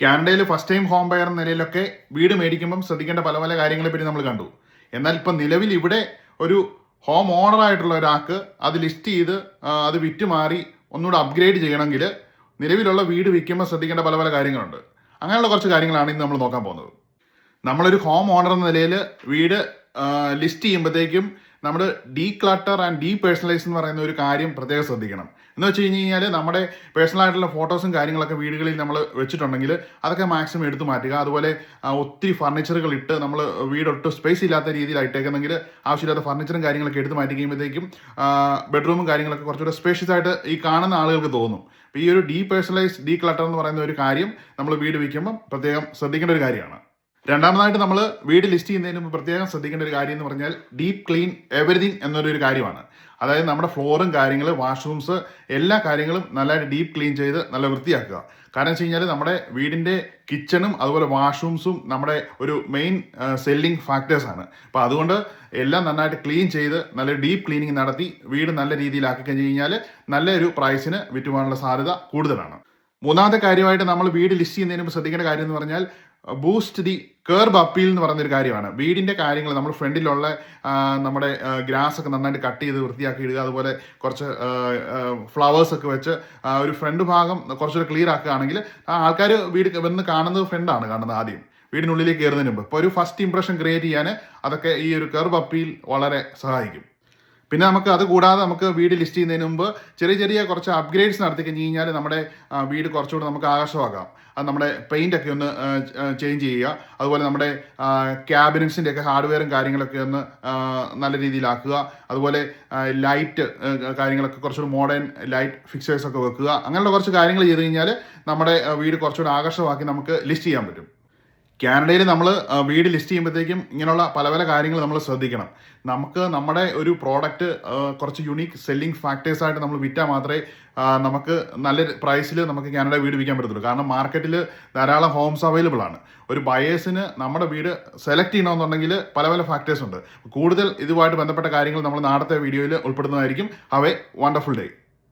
കാനഡയിൽ first time home buyer എന്ന നിലയിലൊക്കെ വീട് മേടിക്കുമ്പം ശ്രദ്ധിക്കേണ്ട പല പല കാര്യങ്ങളെ പറ്റി നമ്മൾ കണ്ടു. എന്നാൽ ഇപ്പം നിലവിൽ ഇവിടെ ഒരു ഹോം ഓണർ ആയിട്ടുള്ള ഒരാൾക്ക് അത് ലിസ്റ്റ് ചെയ്ത് അത് വിറ്റുമാറി ഒന്നുകൂടെ അപ്ഗ്രേഡ് ചെയ്യണമെങ്കിൽ നിലവിലുള്ള വീട് വിൽക്കുമ്പോൾ ശ്രദ്ധിക്കേണ്ട പല പല കാര്യങ്ങളുണ്ട്. അങ്ങനെയുള്ള കുറച്ച് കാര്യങ്ങളാണ് ഇന്ന് നമ്മൾ നോക്കാൻ പോകുന്നത്. നമ്മളൊരു ഹോം ഓണർ എന്ന നിലയിൽ വീട് ലിസ്റ്റ് ചെയ്യുമ്പോഴത്തേക്കും നമ്മൾ ഡീക്ലട്ടർ ആൻഡ് ഡീപേഴ്സണലൈസ് എന്ന് പറയുന്ന ഒരു കാര്യം പ്രത്യേകം ശ്രദ്ധിക്കണം. എന്ന് വെച്ച് കഴിഞ്ഞാൽ നമ്മുടെ പേഴ്സണൽ ആയിട്ടുള്ള ഫോട്ടോസും കാര്യങ്ങളൊക്കെ വീടുകളിൽ നമ്മൾ വെച്ചിട്ടുണ്ടെങ്കിൽ അതൊക്കെ മാക്സിമം എടുത്തു മാറ്റുക. അതുപോലെ ഒത്തിരി ഫർണിച്ചറുകൾ ഇട്ട് നമ്മൾ വീടൊട്ടും സ്പേസ് ഇല്ലാത്ത രീതിയിൽ ഇട്ടേക്കുന്നെങ്കിൽ ആവശ്യമില്ലാത്ത ഫർണിച്ചറും കാര്യങ്ങളൊക്കെ എടുത്ത് മാറ്റി കഴിയുമ്പോഴത്തേക്കും ബെഡ്റൂമും കാര്യങ്ങളൊക്കെ കുറച്ചുകൂടെ സ്പേഷ്യസ് ആയിട്ട് ഈ കാണുന്ന ആളുകൾക്ക് തോന്നും. അപ്പോൾ ഈ ഒരു ഡീപേഴ്സണലൈസ് ഡീക്ലട്ടർ എന്ന് പറയുന്ന ഒരു കാര്യം നമ്മൾ വീട് വയ്ക്കുമ്പം പ്രത്യേകം ശ്രദ്ധിക്കേണ്ട ഒരു കാര്യമാണ്. രണ്ടാമതായിട്ട് നമ്മൾ വീട് ലിസ്റ്റ് ചെയ്യുന്നതിന് മുമ്പ് പ്രത്യേകം ശ്രദ്ധിക്കേണ്ട ഒരു കാര്യം എന്ന് പറഞ്ഞാൽ ഡീപ്പ് ക്ലീൻ എവരിതിങ് എന്നൊരു കാര്യമാണ്. അതായത് നമ്മുടെ ഫ്ലോറും കാര്യങ്ങൾ, വാഷ്റൂംസ്, എല്ലാ കാര്യങ്ങളും നല്ലതായിട്ട് ഡീപ്പ് ക്ലീൻ ചെയ്ത് നല്ല വൃത്തിയാക്കുക. കാരണം വെച്ച് കഴിഞ്ഞാൽ നമ്മുടെ വീടിൻ്റെ കിച്ചണും അതുപോലെ വാഷ്റൂംസും നമ്മുടെ ഒരു മെയിൻ സെല്ലിംഗ് ഫാക്ടേഴ്സാണ്. അപ്പോൾ അതുകൊണ്ട് എല്ലാം നന്നായിട്ട് ക്ലീൻ ചെയ്ത് നല്ല ഡീപ്പ് ക്ലീനിങ് നടത്തി വീട് നല്ല രീതിയിലാക്കി കഴിഞ്ഞ് കഴിഞ്ഞാൽ നല്ലൊരു പ്രൈസിന് വിറ്റുപോകാനുള്ള സാധ്യത കൂടുതലാണ്. മൂന്നാമത്തെ കാര്യമായിട്ട് നമ്മൾ വീട് ലിസ്റ്റ് ചെയ്യുന്നതിന് മുമ്പ് ശ്രദ്ധിക്കേണ്ട കാര്യം എന്ന് പറഞ്ഞാൽ ബൂസ്റ്റ് ദി കർബ് അപ്പീൽ എന്ന് പറയുന്നൊരു കാര്യമാണ്. വീടിൻ്റെ കാര്യങ്ങൾ നമ്മൾ ഫ്രണ്ടിലുള്ള നമ്മുടെ ഗ്രാസ് ഒക്കെ നന്നായിട്ട് കട്ട് ചെയ്ത് വൃത്തിയാക്കി ഇടുക. അതുപോലെ കുറച്ച് ഫ്ലവേഴ്സ് ഒക്കെ വെച്ച് ഒരു ഫ്രണ്ട് ഭാഗം കുറച്ചുകൂടെ ക്ലിയർ ആക്കുകയാണെങ്കിൽ ആൾക്കാർ വീട് വന്ന് കാണുന്നത് ഫ്രണ്ടാണ് കാണുന്നത് ആദ്യം വീടിനുള്ളിലേക്ക് കയറുന്നതിന് മുമ്പ്. ഇപ്പോൾ ഒരു ഫസ്റ്റ് ഇംപ്രഷൻ ക്രിയേറ്റ് ചെയ്യാൻ അതൊക്കെ ഈ ഒരു കർബ് അപ്പീൽ വളരെ സഹായിക്കും. പിന്നെ നമുക്ക് അത് കൂടാതെ നമുക്ക് വീട് ലിസ്റ്റ് ചെയ്യുന്നതിന് മുമ്പ് ചെറിയ ചെറിയ കുറച്ച് അപ്ഗ്രേഡ്സ് നടത്തി കഴിഞ്ഞ് കഴിഞ്ഞാൽ നമ്മുടെ വീട് കുറച്ചുകൂടെ നമുക്ക് ആകർഷമാക്കാം. അത് നമ്മുടെ പെയിൻ്റ് ഒക്കെ ഒന്ന് ചേഞ്ച് ചെയ്യുക. അതുപോലെ നമ്മുടെ ക്യാബിനറ്റ്സിൻ്റെ ഒക്കെ ഹാർഡ്വെയറും കാര്യങ്ങളൊക്കെ ഒന്ന് നല്ല രീതിയിലാക്കുക. അതുപോലെ ലൈറ്റ് കാര്യങ്ങളൊക്കെ കുറച്ചുകൂടി മോഡേൺ ലൈറ്റ് ഫിക്സേഴ്സ് ഒക്കെ വെക്കുക. അങ്ങനെയുള്ള കുറച്ച് കാര്യങ്ങൾ ചെയ്ത് കഴിഞ്ഞാൽ നമ്മുടെ വീട് കുറച്ചുകൂടി ആകർഷമാക്കി നമുക്ക് ലിസ്റ്റ് ചെയ്യാൻ പറ്റും. കാനഡയിൽ നമ്മൾ വീട് ലിസ്റ്റ് ചെയ്യുമ്പോഴത്തേക്കും ഇങ്ങനെയുള്ള പല പല കാര്യങ്ങൾ നമ്മൾ ശ്രദ്ധിക്കണം. നമുക്ക് നമ്മുടെ ഒരു പ്രോഡക്റ്റ് കുറച്ച് യുണീക്ക് സെല്ലിംഗ് ഫാക്ടേഴ്സായിട്ട് നമ്മൾ വിറ്റാൽ മാത്രമേ നമുക്ക് നല്ല പ്രൈസിൽ നമുക്ക് കാനഡ വീട് വിൽക്കാൻ പറ്റത്തുള്ളൂ. കാരണം മാർക്കറ്റിൽ ധാരാളം ഹോംസ് അവൈലബിൾ ആണ്. ഒരു ബയേഴ്സിന് നമ്മുടെ വീട് സെലക്ട് ചെയ്യണമെന്നുണ്ടെങ്കിൽ പല പല ഫാക്ടേഴ്സ് ഉണ്ട്. കൂടുതൽ ഇതുമായിട്ട് ബന്ധപ്പെട്ട കാര്യങ്ങൾ നമ്മൾ നാളത്തെ വീഡിയോയിൽ ഉൾപ്പെടുന്നതായിരിക്കും. Have a wonderful day.